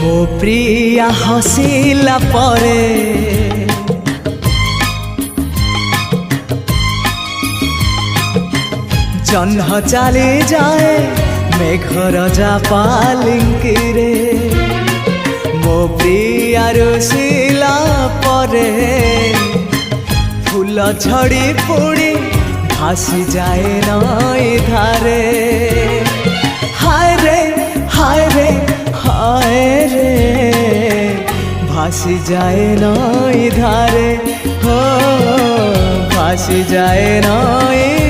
मो प्रिया हसिला परे जह्न चली जाए मेघर जापालिंकी रे मो प्रिया रुसिला परे फूल झड़ी पुड़ी भासी जाए नई धारे हाय रे हाय रे हाय रे भासी जाए नई धारे हो भासी जाए नई